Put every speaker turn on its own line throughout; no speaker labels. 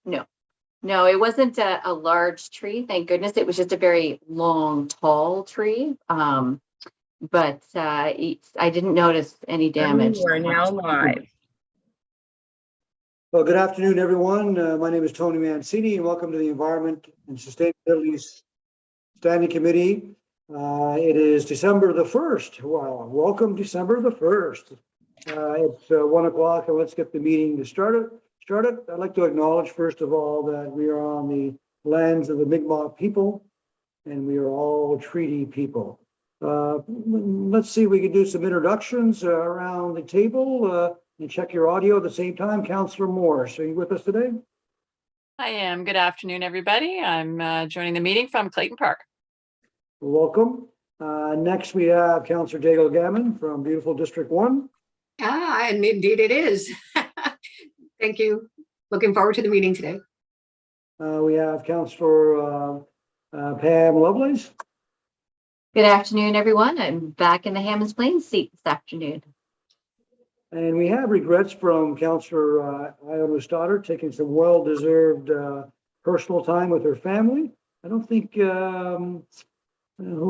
No, no, it wasn't a large tree. Thank goodness. It was just a very long, tall tree. But I didn't notice any damage.
We're now live.
Well, good afternoon, everyone. My name is Tony Mancini, and welcome to the Environment and Sustainability Standing Committee. It is December the 1st. Wow, welcome December the 1st. It's 1 o'clock, and let's get the meeting started. I'd like to acknowledge, first of all, that we are on the lands of the Mi'kmaq people, and we are all treaty people. Let's see if we can do some introductions around the table. And check your audio at the same time. Councillor Morse, are you with us today?
I am. Good afternoon, everybody. I'm joining the meeting from Clayton Park.
Welcome. Next, we have Councillor Daigle Gammon from beautiful District 1.
And indeed it is. Thank you. Looking forward to the meeting today.
We have Councillor Pam Lovelace.
Good afternoon, everyone. I'm back in the Hammonds Plains seat this afternoon.
And we have regrets from Councillor Iona Stoddard taking some well-deserved personal time with her family. I don't think, who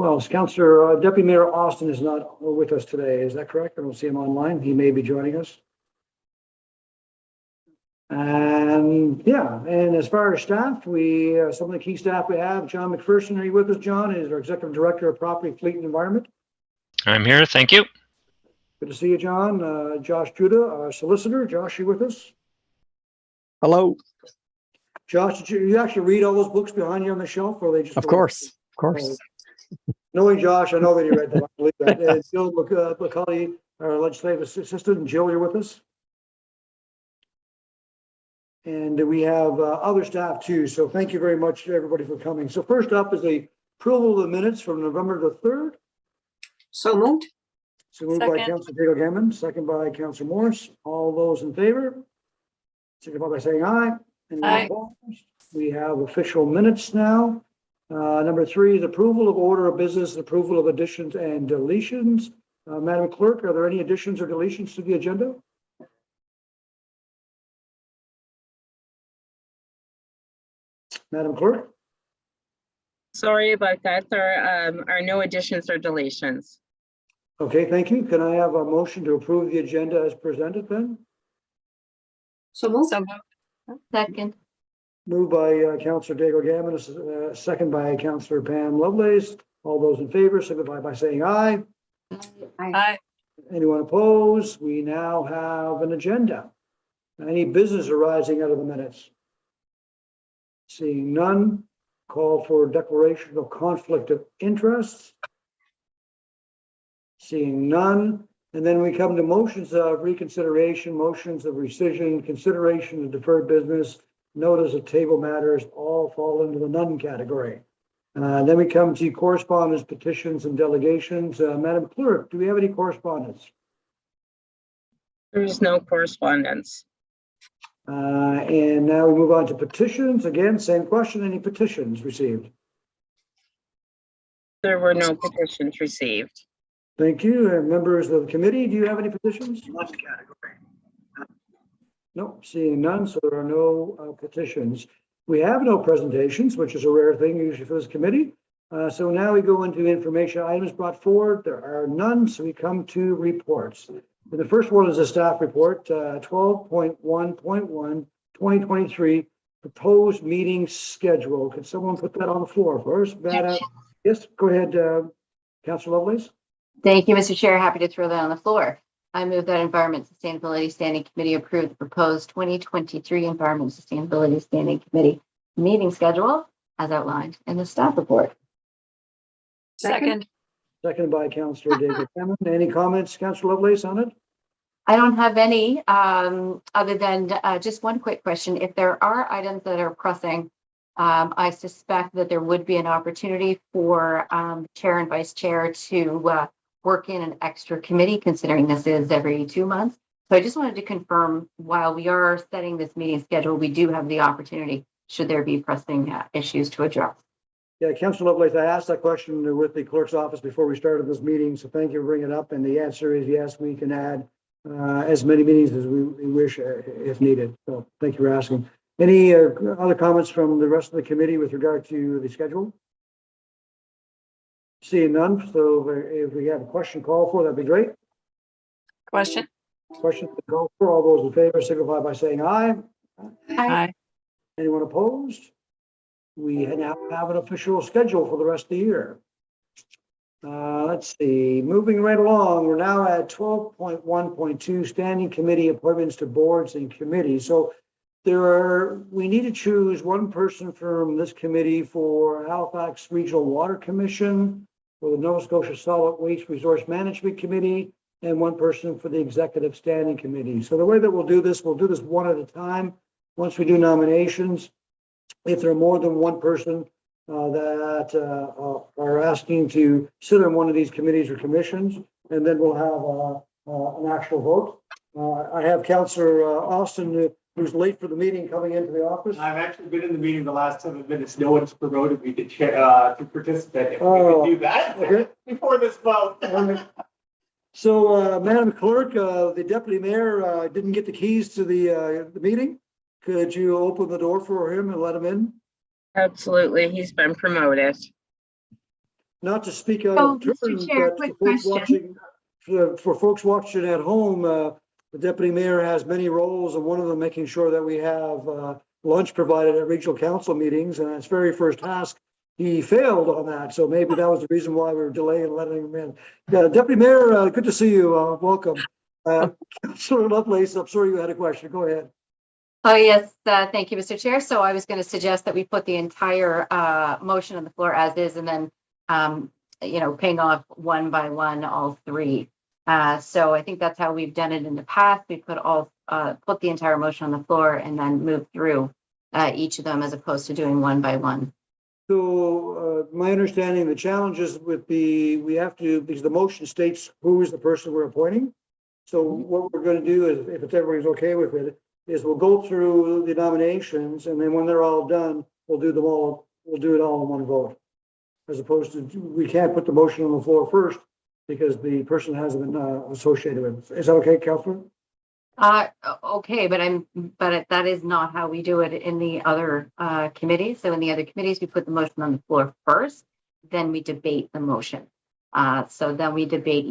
else? Councillor Deputy Mayor Austin is not with us today. Is that correct? I don't see him online. He may be joining us. And yeah, and as far as staff, some of the key staff we have, John McPherson, are you with us, John? Is our Executive Director of Property, Fleet and Environment.
I'm here, thank you.
Good to see you, John. Josh Judah, our solicitor. Josh, you with us?
Hello.
Josh, did you actually read all those books behind you on the shelf, or they just?
Of course.
Knowing Josh, I know that you read them. I believe that. Jill McCauley, our legislative assistant. Jill, you're with us? And we have other staff too. So thank you very much to everybody for coming. So first up is the approval of the minutes from November the 3rd.
So moved.
So moved by Councillor Daigle Gammon, second by Councillor Morse. All those in favor, signify by saying aye.
Aye.
Opposed? We have official minutes now. Number 3 is approval of order of business, approval of additions and deletions. Madam Clerk, are there any additions or deletions to the agenda? Madam Clerk?
Sorry about that. There are no additions or deletions.
Okay, thank you. Can I have a motion to approve the agenda as presented then?
So moved.
So moved.
Second.
Moved by Councillor Daigle Gammon, second by Councillor Pam Lovelace. All those in favor signify by saying aye.
Aye.
Anyone opposed? We now have an agenda. Any business arising out of the minutes? Seeing none, call for declaration of conflict of interest. Seeing none, and then we come to motions of reconsideration, motions of rescission, consideration of deferred business, notice of table matters, all fall into the none category. Then we come to correspondence, petitions, and delegations. Madam Clerk, do we have any correspondence?
There's no correspondence.
And now we move on to petitions. Again, same question. Any petitions received?
There were no petitions received.
Thank you. Members of the committee, do you have any petitions? No, seeing none, so there are no petitions. We have no presentations, which is a rare thing usually for this committee. So now we go into information items brought forward. There are none, so we come to reports. And the first one is a staff report, 12.1.1, 2023, proposed meeting schedule. Could someone put that on the floor for us? Yes, go ahead, Councillor Lovelace.
Thank you, Mr. Chair. Happy to throw that on the floor. I move that Environment Sustainability Standing Committee approve the proposed 2023 Environment Sustainability Standing Committee meeting schedule as outlined in the staff report.
Second.
Seconded by Councillor David Hammond. Any comments, Councillor Lovelace, on it?
I don't have any other than just one quick question. If there are items that are pressing, I suspect that there would be an opportunity for chair and vice chair to work in an extra committee, considering this is every 2 months. So I just wanted to confirm, while we are setting this meeting schedule, we do have the opportunity, should there be pressing issues to address.
Yeah, Councillor Lovelace, I asked that question with the clerk's office before we started this meeting, so thank you for bringing it up. And the answer is yes, we can add as many meetings as we wish if needed. So thank you for asking. Any other comments from the rest of the committee with regard to the schedule? Seeing none, so if we have a question called for, that'd be great.
Question?
Question called for, all those in favor signify by saying aye.
Aye.
Anyone opposed? We now have an official schedule for the rest of the year. Let's see, moving right along, we're now at 12.1.2 standing committee appointments to boards and committees. So we need to choose one person from this committee for Halifax Regional Water Commission, for the Nova Scotia Solid Waste Resource Management Committee, and one person for the Executive Standing Committee. So the way that we'll do this one at a time. Once we do nominations, if there are more than one person that are asking to sit on one of these committees or commissions, and then we'll have an actual vote. I have Councillor Austin, who's late for the meeting, coming into the office.
I've actually been in the meeting the last 7 minutes. No one's promoted me to to participate. If we could do that
Okay.
before this vote.
So, Madam Clerk, the Deputy Mayor didn't get the keys to the meeting. Could you open the door for him and let him in?
Absolutely. He's been promoted.
Not to speak out
Oh,
of turn,
Mr. Chair,
but
quick
for folks
question.
for folks watching at home, the Deputy Mayor has many roles, and one of them making sure that we have lunch provided at regional council meetings, and his very first task, he failed on that. So maybe that was the reason why we were delaying letting him in. Deputy Mayor, good to see you. Welcome. Councillor Lovelace, I'm sorry you had a question. Go ahead.
Oh, yes, thank you, Mr. Chair. So I was going to suggest that we put the entire motion on the floor as is, and then, paying off one by one, all three. So I think that's how we've done it in the past. We put the entire motion on the floor and then move through each of them as opposed to doing one by one.
So my understanding, the challenges with we have to, because the motion states who is the person we're appointing. So what we're going to do is, if everybody's okay with it, is we'll go through the nominations, and then when they're all done, we'll do it all in one vote. As opposed to, we can't put the motion on the floor first because the person hasn't been associated with it. Is that okay, Councillor?
Okay, but that is not how we do it in the other committees. So in the other committees, we put the motion on the floor first, then we debate the motion. So then we debate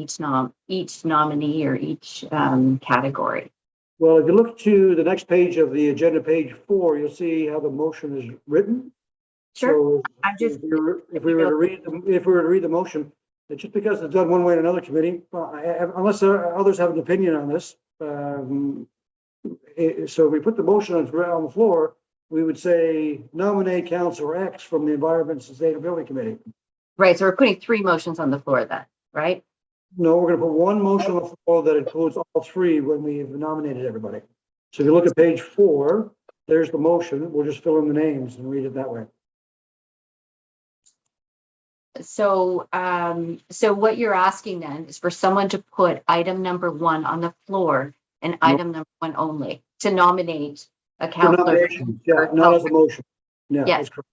each nominee or each category.
Well, if you look to the next page of the agenda, page 4, you'll see how the motion is written.
Sure.
So
I'm just,
if we were to read the motion, it's just because it's done one way in another committee, unless others have an opinion on this. So if we put the motion on the floor, we would say nominate Councillor X from the Environment and Sustainability Committee.
right. So we're putting 3 motions on the floor then, right?
No, we're going to put one motion on the floor that includes all 3 when we've nominated everybody. So if you look at page 4, there's the motion. We'll just fill in the names and read it that way.
So, so what you're asking then is for someone to put item number 1 on the floor and item number 1 only to nominate a
For
councillor.
nominations, yeah, not as a motion. Yeah,
Yeah.
that's correct.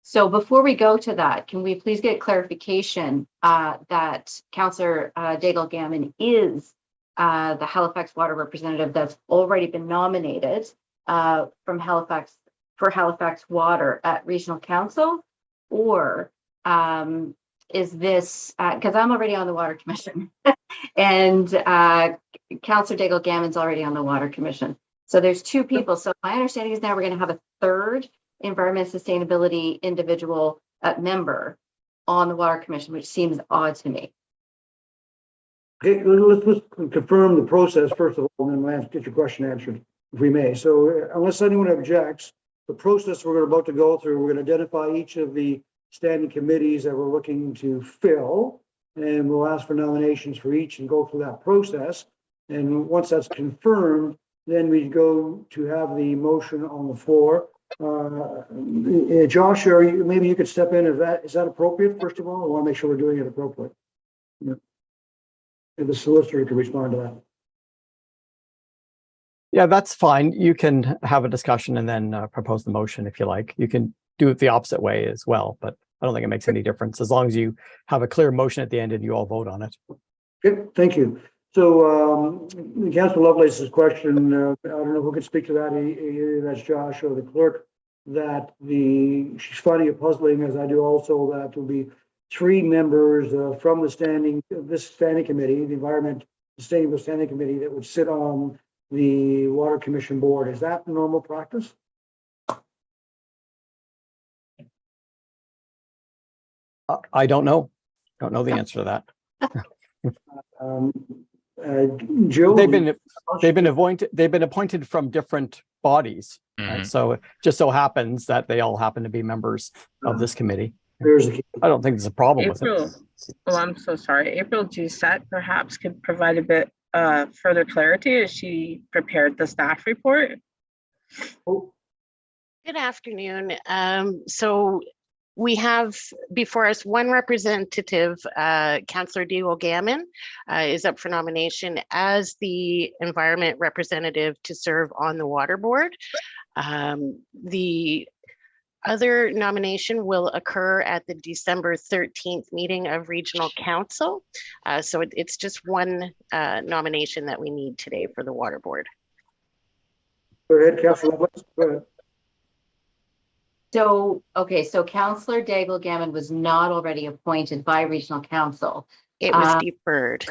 So before we go to that, can we please get clarification that Councillor Daigle Gammon is the Halifax Water representative that's already been nominated from Halifax for Halifax Water at Regional Council, or is this because I'm already on the Water Commission and Councillor Daigle Gammon's already on the Water Commission. So there's 2 people. So my understanding is now we're going to have a third environment sustainability individual member on the Water Commission, which seems odd to me.
Okay, let's confirm the process first of all, and then we'll get your question answered, if we may. So unless anyone objects, the process we're about to go through, we're going to identify each of the standing committees that we're looking to fill, and we'll ask for nominations for each and go through that process. And once that's confirmed, then we go to have the motion on the floor. Josh, maybe you could step in. Is that appropriate? First of all, I want to make sure we're doing it appropriately. Yeah. And the solicitor can respond to that.
Yeah, that's fine. You can have a discussion and then propose the motion if you like. You can do it the opposite way as well, but I don't think it makes any difference as long as you have a clear motion at the end and you all vote on it.
Okay, thank you. So, Councillor Lovelace's question, I don't know who can speak to that, either that's Josh or the clerk, that she's finding it puzzling, as I do also, that there'll be 3 members from this standing committee, the Environment Sustainable Standing Committee, that would sit on the Water Commission Board. Is that normal practice?
I don't know. Don't know the answer to that.
Jill?
They've been appointed from different bodies. Right?
Mhm.
So it just so happens that they all happen to be members of this committee.
There's a
I don't think there's a problem with
April,
it.
oh, I'm so sorry. April Doucette perhaps could provide a bit further clarity as she prepared the staff report.
Good afternoon. So we have before us one representative, Councillor Diego Gammon, is up for nomination as the environment representative to serve on the water board. The other nomination will occur at the December 13th meeting of Regional Council. So it's just one nomination that we need today for the water board.
Go ahead, Councillor Lovelace. Go ahead.
So, okay, so Councillor Daigle Gammon was not already appointed by Regional Council.
It was deferred.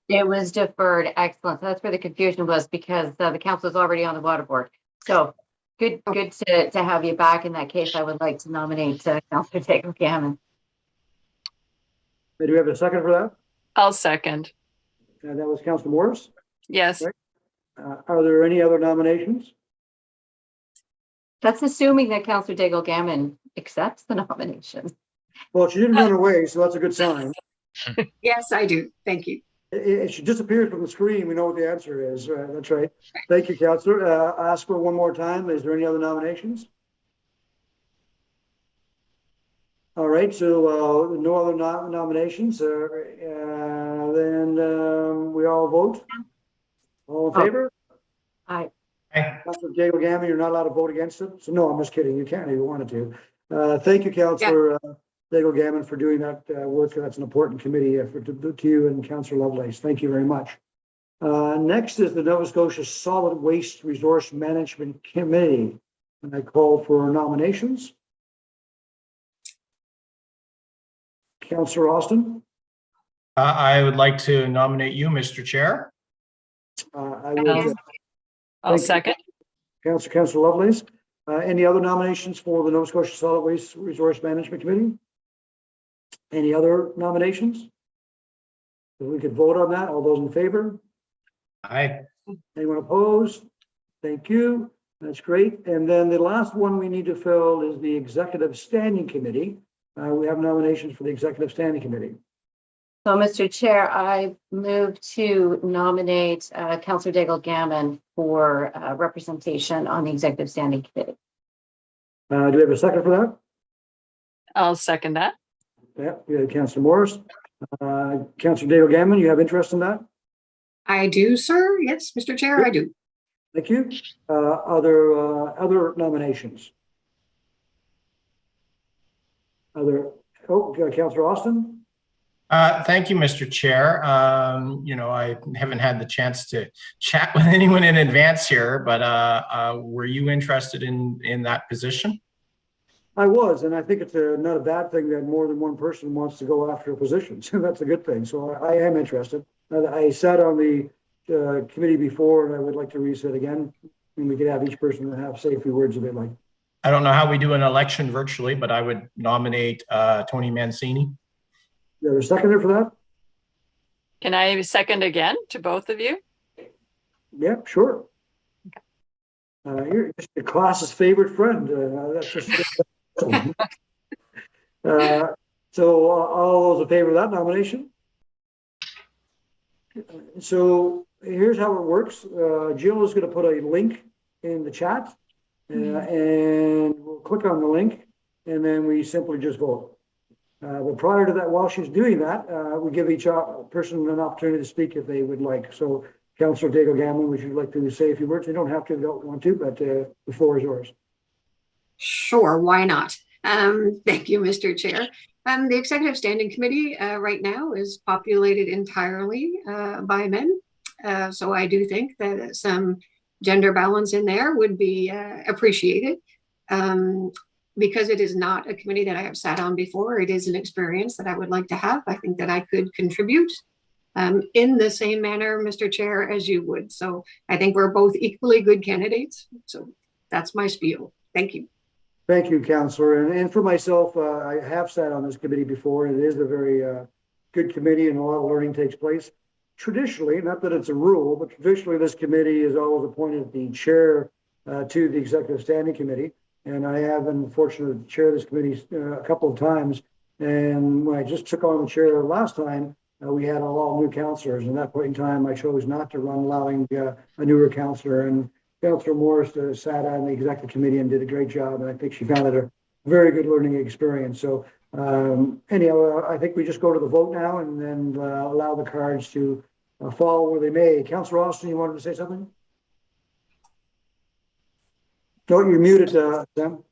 It was deferred. Excellent. So that's where the confusion was, because the council is already on the water board. So good to have you back. In that case, I would like to nominate Councillor Daigle Gammon.
Do we have a second for that?
I'll second.
That was Councillor Morris.
Yes.
Right. Are there any other nominations?
That's assuming that Councillor Daigle Gammon accepts the nomination.
Well, she didn't run away, so that's a good sign.
Yes, I do. Thank you.
If she disappeared from the screen, we know what the answer is. That's right. Thank you, Councillor. Ask her one more time. Is there any other nominations? All right, so no other nominations. Then we all vote. All in favor?
Aye.
Councillor Daigle Gammon, you're not allowed to vote against it. So no, I'm just kidding. You can if you wanted to. Thank you, Councillor Daigle Gammon, for doing that work. That's an important committee effort to you and Councillor Lovelace. Thank you very much. Next is the Nova Scotia Solid Waste Resource Management Committee. And I call for nominations. Councillor Austin.
I would like to nominate you, Mr. Chair.
I will.
I'll second.
Councillor Lovelace. Any other nominations for the Nova Scotia Solid Waste Resource Management Committee? Any other nominations? If we could vote on that, all those in favor?
Aye.
Anyone opposed? Thank you. That's great. And then the last one we need to fill is the Executive Standing Committee. We have nominations for the Executive Standing Committee.
So, Mr. Chair, I move to nominate Councillor Daigle Gammon for representation on the Executive Standing Committee.
Do we have a second for that?
I'll second that.
Yeah, we have Councillor Morris. Councillor Daigle Gammon, you have interest in that?
I do, sir. Yes, Mr. Chair, I do.
Thank you. Other nominations? Councillor Austin?
Thank you, Mr. Chair. I haven't had the chance to chat with anyone in advance here, but were you interested in that position?
I was, and I think it's not a bad thing that more than one person wants to go after a position. So that's a good thing. So I am interested. I sat on the committee before, and I would like to resit again. And we could have each person say a few words if they'd like.
I don't know how we do an election virtually, but I would nominate Tony Mancini.
You have a seconder for that?
Can I second again to both of you?
Yeah, sure. You're just the class's favorite friend. That's just. So all those in favor of that nomination? So here's how it works. Jill is going to put a link in the chat, and we'll click on the link, and then we simply just vote. But prior to that, while she's doing that, we give each person an opportunity to speak if they would like. So, Councillor Daigle Gammon, would you like to say a few words? You don't have to, if you don't want to, but the floor is yours.
Sure, why not? Thank you, Mr. Chair. The Executive Standing Committee right now is populated entirely by men. So I do think that some gender balance in there would be appreciated. Because it is not a committee that I have sat on before, it is an experience that I would like to have. I think that I could contribute in the same manner, Mr. Chair, as you would. So I think we're both equally good candidates. So that's my spiel. Thank you.
Thank you, Councillor. And for myself, I have sat on this committee before. It is a very good committee and a lot of learning takes place. Traditionally, not that it's a rule, but traditionally this committee is always appointed the chair to the Executive Standing Committee. And I have been fortunate to chair this committee a couple of times. And when I just took on the chair last time, we had a lot of new councillors. And at that point in time, I chose not to run, allowing a newer councillor. And Councillor Morris sat on the executive committee and did a great job. And I think she found it a very good learning experience. So anyhow, I think we just go to the vote now and then allow the cards to fall where they may. Councillor Austin, you wanted to say something? No, you're muted, Sam.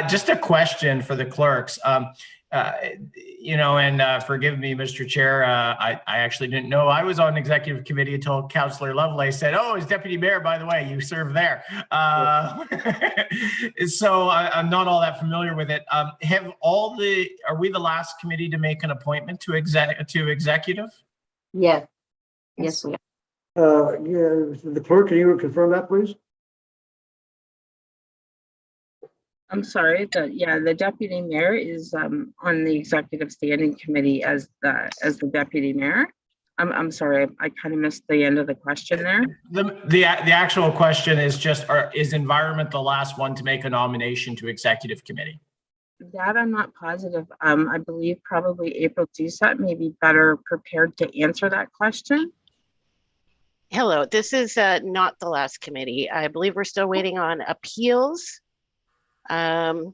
Just a question for the clerks. You know, and forgive me, Mr. Chair, I actually didn't know I was on executive committee until Councillor Lovelace said, "Oh, as deputy mayor, by the way, you serve there." So I'm not all that familiar with it. Are we the last committee to make an appointment to executive?
Yes. Yes, we are.
Yeah, the clerk, can you confirm that, please?
I'm sorry, the deputy mayor is on the executive standing committee as the deputy mayor. I'm sorry, I kind of missed the end of the question there.
The actual question is just, is environment the last one to make a nomination to executive committee?
That I'm not positive. I believe probably April Doucette may be better prepared to answer that question.
Hello, this is not the last committee. I believe we're still waiting on appeals. Sorry,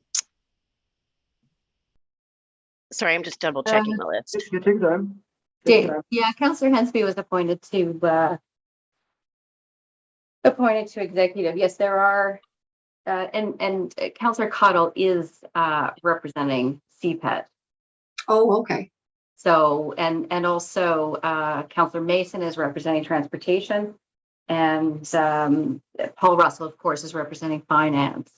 I'm just double checking the list.
You take time. Take time.
Yeah, Councillor Hensby was appointed to executive. Yes, there are, and Councillor Cottle is representing CPET.
Oh, okay.
So, and also Councillor Mason is representing transportation, and Paul Russell, of course, is representing finance.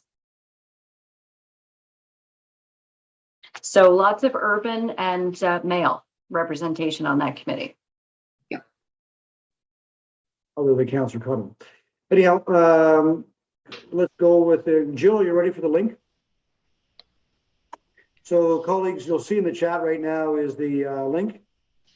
So lots of urban and male representation on that committee.
Yeah.
Other than Councillor Cottle. Anyhow, let's go with Jill. You ready for the link? So colleagues, you'll see in the chat right now is the link.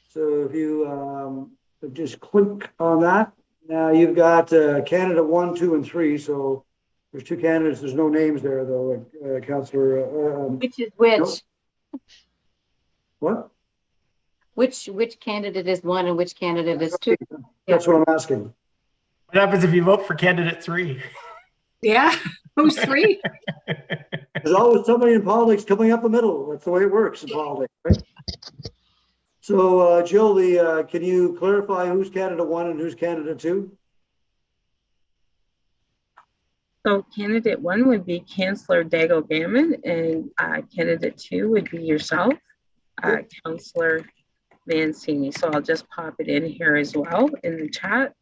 So if you just click on that, now you've got candidate 1, 2, and 3. So there's 2 candidates. There's no names there though, Councillor.
Which is which?
No. What?
Which candidate is 1 and which candidate is 2?
That's what I'm asking.
What happens if you vote for candidate 3?
Yeah. Who's 3?
There's always somebody in politics coming up the middle. That's the way it works in politics, right? So, Jill, can you clarify who's candidate 1 and who's candidate 2?
So candidate 1 would be Councillor Dago Gammon, and candidate 2 would be yourself, Councillor Mancini. So I'll just pop it in here as well in the chat.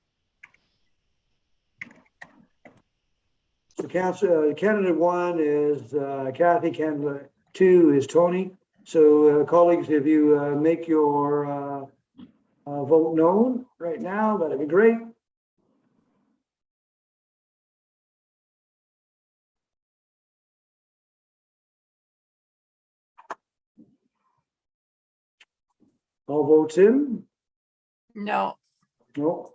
So candidate 1 is Kathy, candidate 2 is Tony. So colleagues, if you make your vote known right now, that'd be great. All votes in?
No.
No.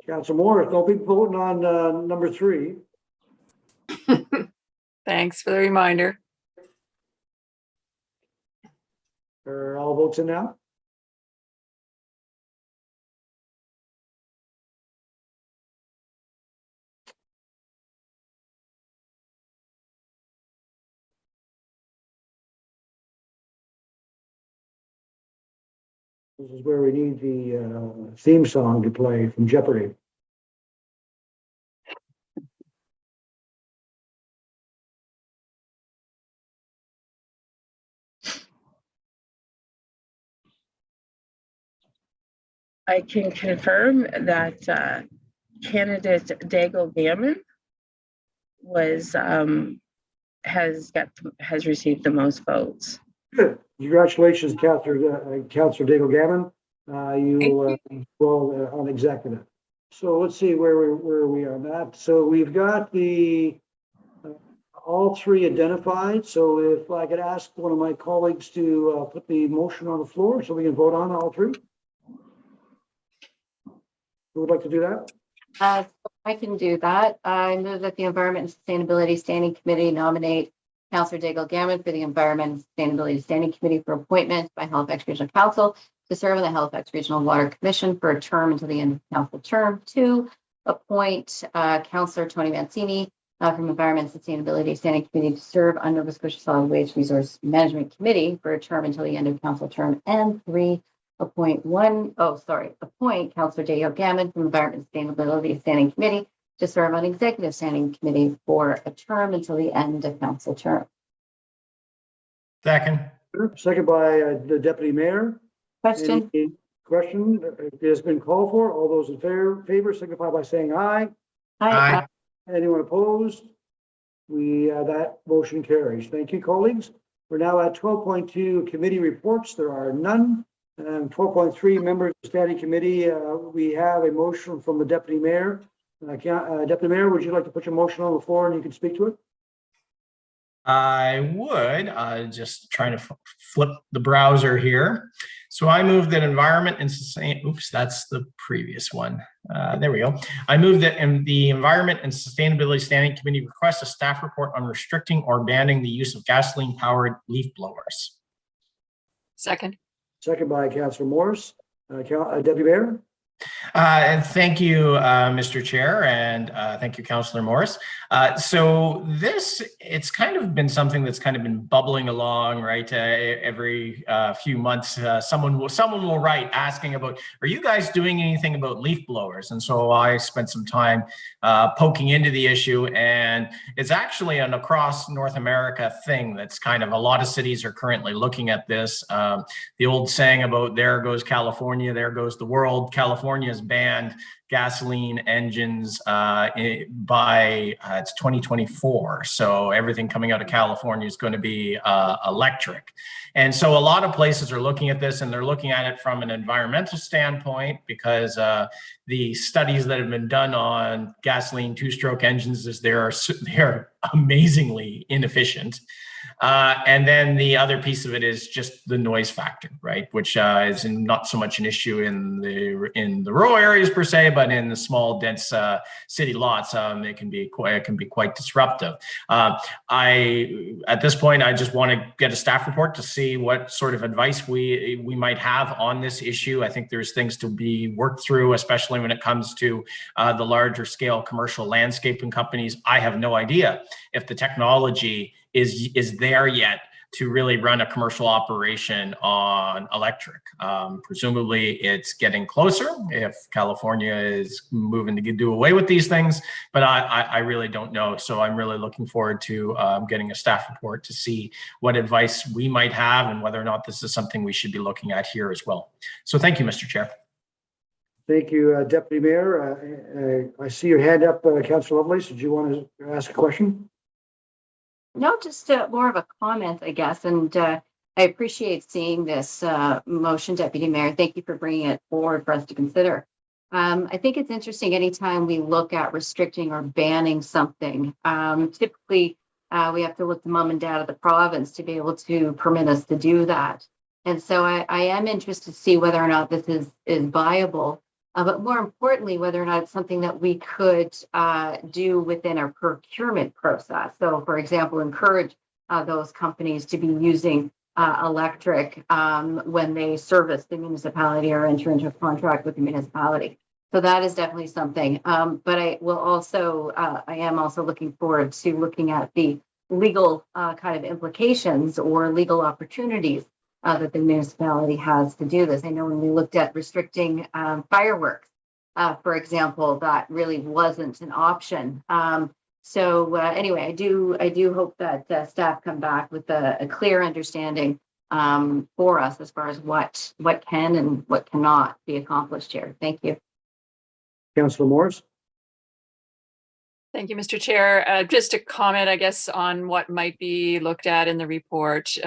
Councillor Morris, don't be voting on number 3.
Thanks for the reminder.
Are all votes in now? This is where we need the theme song to play from Jeopardy.
I can confirm that candidate Dago Gammon has received the most votes.
Good. Congratulations, Councillor Daigle Gammon. You will on executive. So let's see where we are on that. So we've got the all three identified. So if I could ask one of my colleagues to put the motion on the floor so we can vote on all three. Who would like to do that?
So I can do that. I move that the Environment and Sustainability Standing Committee nominate Councillor Daigle Gammon for the Environment and Sustainability Standing Committee for appointment by Halifax Regional Council to serve on the Halifax Regional Water Commission for a term until the end of council term. 2, appoint Councillor Tony Mancini from Environment and Sustainability Standing Committee to serve on Nova Scotia Solid Waste Resource Management Committee for a term until the end of council term. And 3, appoint Councillor Daigle Gammon from Environment and Sustainability Standing Committee to serve on Executive Standing Committee for a term until the end of council term.
Second.
Second by the Deputy Mayor.
Question?
Any question? It has been called for. All those in favor signify by saying aye.
Aye.
Anyone opposed? That motion carries. Thank you, colleagues. We're now at 12.2 committee reports. There are none. 12.3 members of the standing committee. We have a motion from the Deputy Mayor. Deputy Mayor, would you like to put your motion on the floor and you can speak to it?
I would, just trying to flip the browser here. So I move that Environment and oops, that's the previous one. There we go. I move that the Environment and Sustainability Standing Committee request a staff report on restricting or banning the use of gasoline-powered leaf blowers.
Second.
Second by Councillor Morris. Deputy Mayor?
Thank you, Mr. Chair, and thank you, Councillor Morris. So it's kind of been something that's kind of been bubbling along, right? Every few months, someone will write asking about, are you guys doing anything about leaf blowers? And so I spent some time poking into the issue, and it's actually an across North America thing that's kind of a lot of cities are currently looking at this. The old saying about there goes California, there goes the world. California has banned gasoline engines by it's 2024. So everything coming out of California is going to be electric. And so a lot of places are looking at this, and they're looking at it from an environmental standpoint because the studies that have been done on gasoline two-stroke engines is they're amazingly inefficient. And then the other piece of it is just the noise factor, right? Which is not so much an issue in the rural areas per se, but in the small, dense city lots, it can be quite disruptive. At this point, I just want to get a staff report to see what sort of advice we might have on this issue. I think there's things to be worked through, especially when it comes to the larger scale commercial landscaping companies. I have no idea if the technology is there yet to really run a commercial operation on electric. Presumably it's getting closer if California is moving to do away with these things, but I really don't know. So I'm really looking forward to getting a staff report to see what advice we might have and whether or not this is something we should be looking at here as well. So thank you, Mr. Chair.
Thank you, Deputy Mayor. I see your hand up, Councillor Lovelace. Did you want to ask a question?
No, just more of a comment, I guess. And I appreciate seeing this motion, Deputy Mayor. Thank you for bringing it forward for us to consider. I think it's interesting anytime we look at restricting or banning something. Typically, we have to look to mom and dad of the province to be able to permit us to do that. And so I am interested to see whether or not this is viable. But more importantly, whether or not it's something that we could do within our procurement process. So, for example, encourage those companies to be using electric when they service the municipality or enter into a contract with the municipality. So that is definitely something. But I am also looking forward to looking at the legal kind of implications or legal opportunities that the municipality has to do this. I know when we looked at restricting fireworks, for example, that really wasn't an option. So anyway, I do hope that staff come back with a clear understanding for us as far as what can and what cannot be accomplished here. Thank you.
Councillor Morris?
Thank you, Mr. Chair. Just a comment, I guess, on what might be looked at in the report.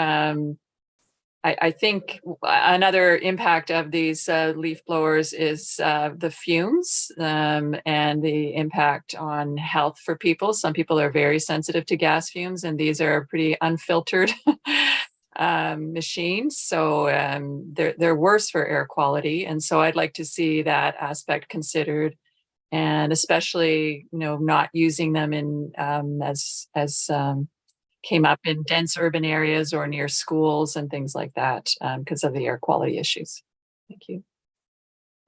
I think another impact of these leaf blowers is the fumes and the impact on health for people. Some people are very sensitive to gas fumes, and these are pretty unfiltered machines. So they're worse for air quality. And so I'd like to see that aspect considered, and especially, not using them in as came up in dense urban areas or near schools and things like that because of the air quality issues. Thank you.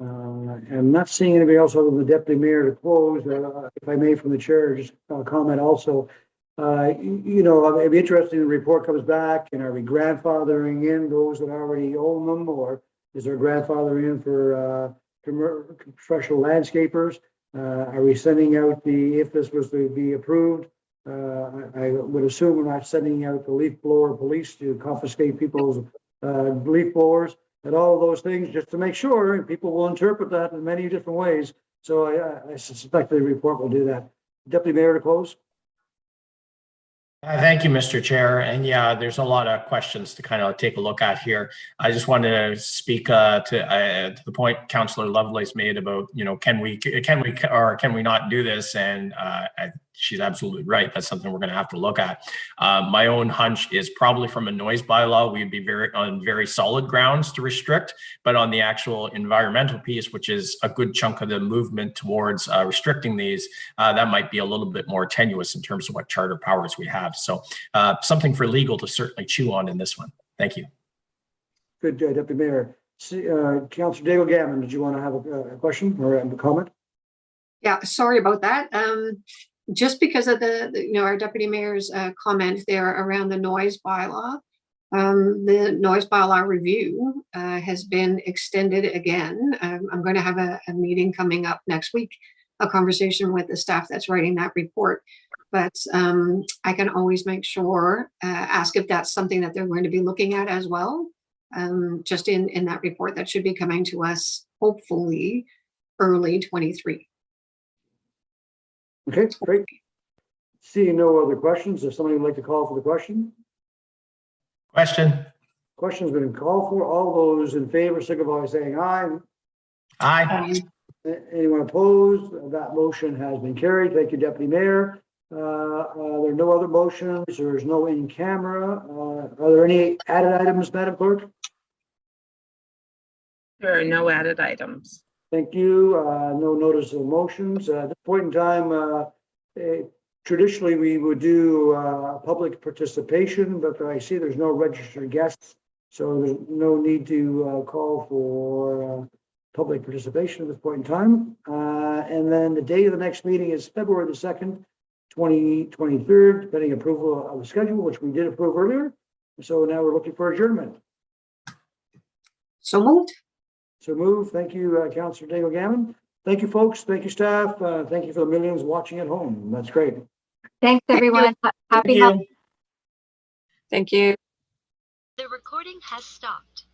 I'm not seeing anybody else other than the deputy mayor to close. If I may, from the chair, just comment also. It'd be interesting when the report comes back, and are we grandfathering in those that already own them, or is there grandfathering in for professional landscapers? Are we sending out if this was to be approved? I would assume we're not sending out the leaf blower police to confiscate people's leaf blowers and all of those things, just to make sure, and people will interpret that in many different ways. So I suspect the report will do that. Deputy Mayor to close.
Thank you, Mr. Chair. And yeah, there's a lot of questions to kind of take a look at here. I just wanted to speak to the point Councillor Lovelace made about, can we or can we not do this? And she's absolutely right. That's something we're going to have to look at. My own hunch is probably from a noise bylaw, we'd be on very solid grounds to restrict, but on the actual environmental piece, which is a good chunk of the movement towards restricting these, that might be a little bit more tenuous in terms of what charter powers we have. So something for legal to certainly chew on in this one. Thank you.
Good, Deputy Mayor. Councillor Diego Gammon, did you want to have a question or a comment?
Yeah, sorry about that. Just because of our deputy mayor's comment there around the noise bylaw, the noise bylaw review has been extended again. I'm going to have a meeting coming up next week, a conversation with the staff that's writing that report. But I can always make sure, ask if that's something that they're going to be looking at as well. Just in that report that should be coming to us, hopefully early 23.
Okay, great. Seeing no other questions, if somebody would like to call for the question. Question's been called for. All those in favor signify by saying aye.
Aye.
Anyone opposed? That motion has been carried. Thank you, Deputy Mayor. There are no other motions. There's no in camera. Are there any added items, Madam Clerk?
There are no added items.
Thank you. No notice of motions. At this point in time, traditionally we would do public participation, but I see there's no registered guests, so there's no need to call for public participation at this point in time. And then the date of the next meeting is February the 2nd, 2023, depending approval of the schedule, which we did approve earlier. So now we're looking for adjournment.
So moved.
So move. Thank you, Councillor Diego Gammon. Thank you, folks. Thank you, staff. Thank you for the millions watching at home. That's great.
Thanks, everyone. Happy holidays.
Thank you.
The recording has stopped.